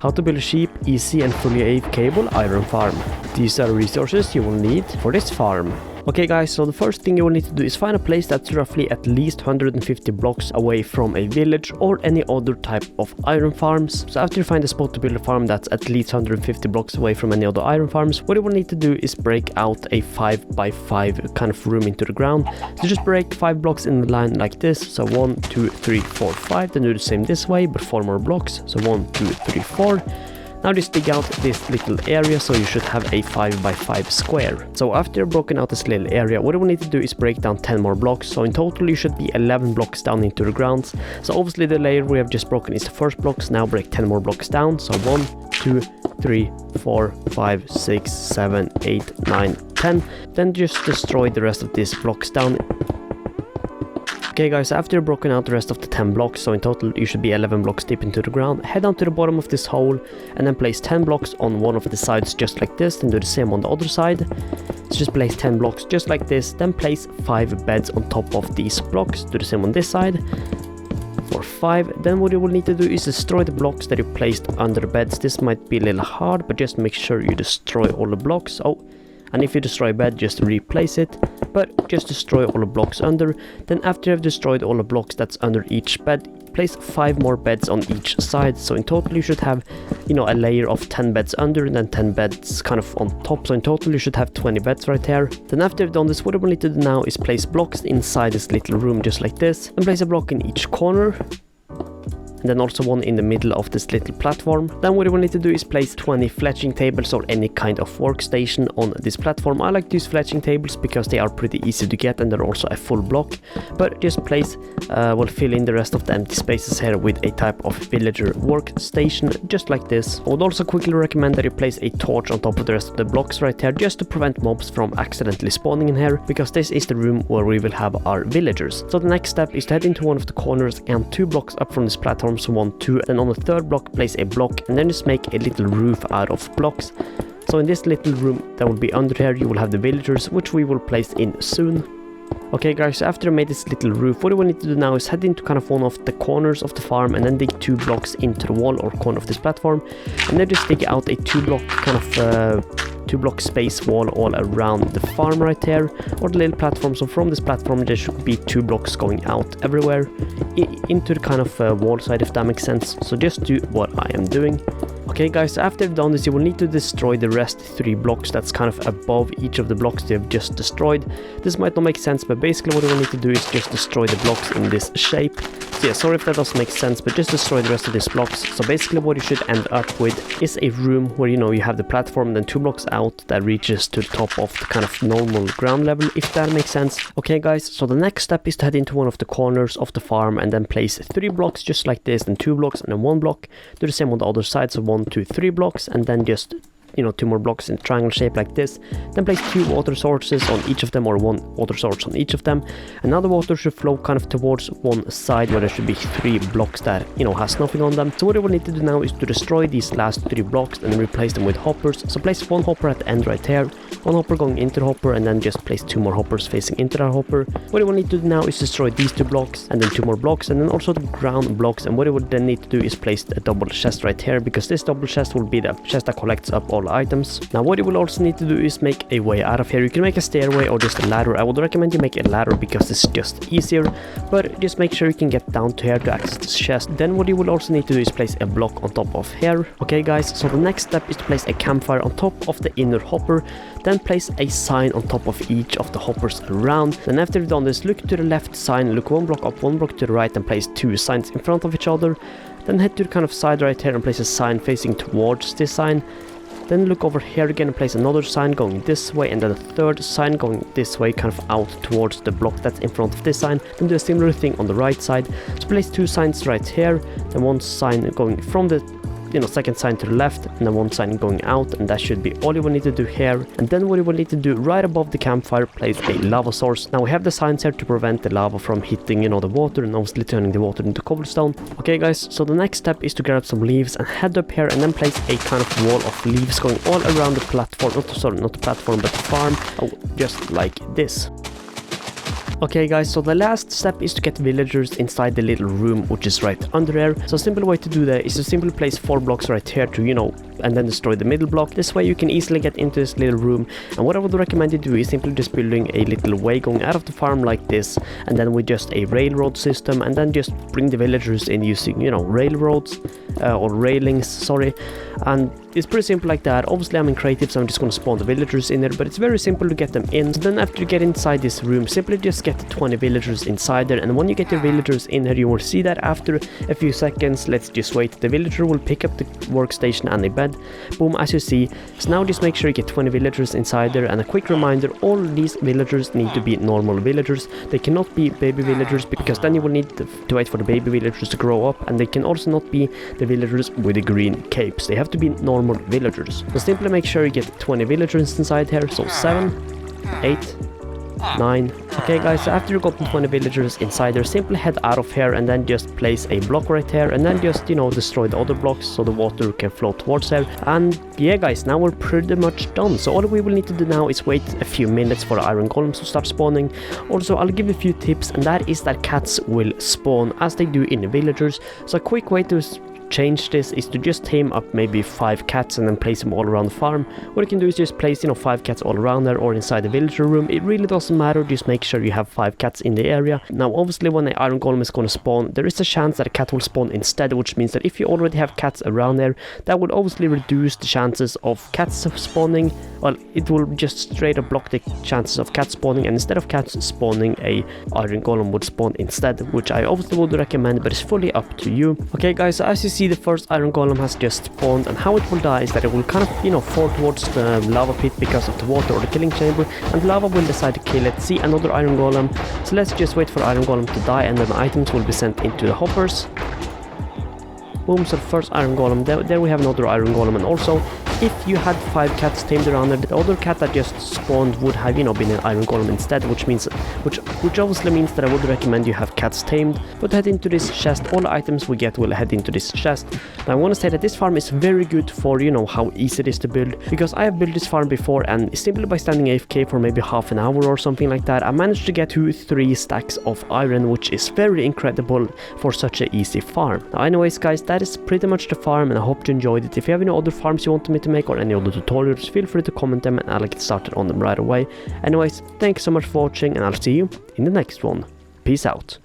How to build a cheap, easy and fully AFK-able iron farm. These are resources you will need for this farm. Okay guys, so the first thing you will need to do is find a place that's roughly at least 150 blocks away from a village or any other type of iron farms. So after you find a spot to build a farm that's at least 150 blocks away from any other iron farms, what you will need to do is break out a 5x5 kind of room into the ground. So just break 5 blocks in the line like this. So 1, 2, 3, 4, 5. Then do the same this way, but 4 more blocks. So 1, 2, 3, 4. Now just dig out this little area, so you should have a 5x5 square. So after you've broken out this little area, what you will need to do is break down 10 more blocks. So in total you should be 11 blocks down into the ground. So obviously the layer we have just broken is the first blocks. Now break 10 more blocks down. So 1, 2, 3, 4, 5, 6, 7, 8, 9, 10. Then just destroy the rest of these blocks down. Okay guys, after you've broken out the rest of the 10 blocks, so in total you should be 11 blocks deep into the ground, head down to the bottom of this hole and then place 10 blocks on one of the sides just like this, then do the same on the other side. So just place 10 blocks just like this, then place 5 beds on top of these blocks, do the same on this side. For 5, then what you will need to do is destroy the blocks that you placed under the beds. This might be a little hard, but just make sure you destroy all the blocks. And if you destroy a bed, just replace it, but just destroy all the blocks under. Then after you have destroyed all the blocks that's under each bed, place 5 more beds on each side. So in total you should have, a layer of 10 beds under and then 10 beds kind of on top. So in total you should have 20 beds right here. Then after you've done this, what we need to do now is place blocks inside this little room just like this, and place a block in each corner. And then also one in the middle of this little platform. Then what you will need to do is place 20 fletching tables or any kind of workstation on this platform. I like to use fletching tables because they are pretty easy to get and they're also a full block. But just place, fill in the rest of the empty spaces here with a type of villager workstation, just like this. I would also quickly recommend that you place a torch on top of the rest of the blocks right here, just to prevent mobs from accidentally spawning in here, because this is the room where we will have our villagers. So the next step is to head into one of the corners and 2 blocks up from this platform. So 1, 2, and on the 3rd block place a block, and then just make a little roof out of blocks. So in this little room that will be under here, you will have the villagers, which we will place in soon. Okay guys, so after I made this little roof, what you will need to do now is head into kind of one of the corners of the farm and then dig 2 blocks into the wall or corner of this platform, and then just dig out a 2 block kind of 2 block space wall all around the farm right here, or the little platform. So from this platform there should be 2 blocks going out everywhere into the kind of wall side, if that makes sense. So just do what I am doing. Okay guys, so after you've done this, you will need to destroy the rest 3 blocks that's kind of above each of the blocks you have just destroyed. This might not make sense, but basically what you will need to do is just destroy the blocks in this shape. So yeah, sorry if that doesn't make sense, but just destroy the rest of these blocks. So basically what you should end up with is a room where you have the platform, then 2 blocks out that reaches to the top of the kind of normal ground level, if that makes sense. Okay guys, so the next step is to head into one of the corners of the farm and then place 3 blocks just like this, then 2 blocks and then 1 block. Do the same on the other side, so 1, 2, 3 blocks, and then just 2 more blocks in triangle shape like this. Then place 2 water sources on each of them, or 1 water source on each of them. Another water should flow kind of towards one side where there should be 3 blocks that has nothing on them. So what you will need to do now is to destroy these last 3 blocks and then replace them with hoppers. So place 1 hopper at the end right here, 1 hopper going into the hopper, and then just place 2 more hoppers facing into that hopper. What you will need to do now is destroy these 2 blocks and then 2 more blocks, and then also the ground blocks. And what you would then need to do is place a double chest right here, because this double chest will be the chest that collects up all items. Now what you will also need to do is make a way out of here. You can make a stairway or just a ladder. I would recommend you make a ladder because it's just easier, but just make sure you can get down to here to access this chest. Then what you will also need to do is place a block on top of here. Okay guys, so the next step is to place a campfire on top of the inner hopper, then place a sign on top of each of the hoppers around. Then after you've done this, look to the left sign, look 1 block up, 1 block to the right, and place 2 signs in front of each other. Then head to the kind of side right here and place a sign facing towards this sign. Then look over here again and place another sign going this way, and then a 3rd sign going this way, kind of out towards the block that's in front of this sign. Then do a similar thing on the right side. So place 2 signs right here, then 1 sign going from the second sign to the left, and then 1 sign going out, and that should be all you will need to do here. And then what you will need to do right above the campfire, place a lava source. Now we have the signs here to prevent the lava from hitting the water and obviously turning the water into cobblestone. Okay guys, so the next step is to grab some leaves and head up here and then place a kind of wall of leaves going all around the platform, not the platform but the farm, just like this. Okay guys, so the last step is to get villagers inside the little room which is right under there. So a simple way to do that is to simply place 4 blocks right here to, and then destroy the middle block. This way you can easily get into this little room, and what I would recommend you do is simply just building a little way going out of the farm like this, and then with just a railroad system, and then just bring the villagers in using, railroads or railings, sorry. And it's pretty simple like that. Obviously I'm in creative, so I'm just going to spawn the villagers in there, but it's very simple to get them in. So then after you get inside this room, simply just get 20 villagers inside there, and when you get your villagers in here, you will see that after a few seconds, let's just wait, the villager will pick up the workstation and a bed. Boom, as you see. So now just make sure you get 20 villagers inside there, and a quick reminder, all these villagers need to be normal villagers. They cannot be baby villagers, because then you will need to wait for the baby villagers to grow up, and they can also not be the villagers with the green capes. They have to be normal villagers. So simply make sure you get 20 villagers inside here. So 7, 8, 9. Okay guys, so after you've gotten 20 villagers inside there, simply head out of here and then just place a block right here, and then just, destroy the other blocks so the water can flow towards there. And yeah guys, now we're pretty much done. So all we will need to do now is wait a few minutes for the iron golems to start spawning. Also, I'll give you a few tips, and that is that cats will spawn as they do in the villagers. So a quick way to change this is to just tame up maybe 5 cats and then place them all around the farm. What you can do is just place 5 cats all around there or inside the villager room. It really doesn't matter, just make sure you have 5 cats in the area. Now obviously when the iron golem is going to spawn, there is a chance that a cat will spawn instead, which means that if you already have cats around there, that would obviously reduce the chances of cats spawning. Well, it will just straight up block the chances of cats spawning, and instead of cats spawning, a iron golem would spawn instead, which I obviously would recommend, but it's fully up to you. Okay guys, so as you see, the first iron golem has just spawned, and how it will die is that it will kind of fall towards the lava pit because of the water or the killing chamber, and the lava will decide to kill it. See, another iron golem. So let's just wait for the iron golem to die, and then the items will be sent into the hoppers. Boom, so the first iron golem, there we have another iron golem. And also, if you had 5 cats tamed around there, the other cat that just spawned would have, been an iron golem instead, which obviously means that I would recommend you have cats tamed. But head into this chest, all the items we get will head into this chest. Now I want to say that this farm is very good for, how easy it is to build, because I have built this farm before, and simply by standing AFK for maybe half an hour or something like that, I managed to get 2-3 stacks of iron, which is very incredible for such an easy farm. Now anyways guys, that is pretty much the farm, and I hope you enjoyed it. If you have any other farms you want me to make or any other tutorials, feel free to comment them and I'll get started on them right away. Anyways, thanks so much for watching, and I'll see you in the next one. Peace out.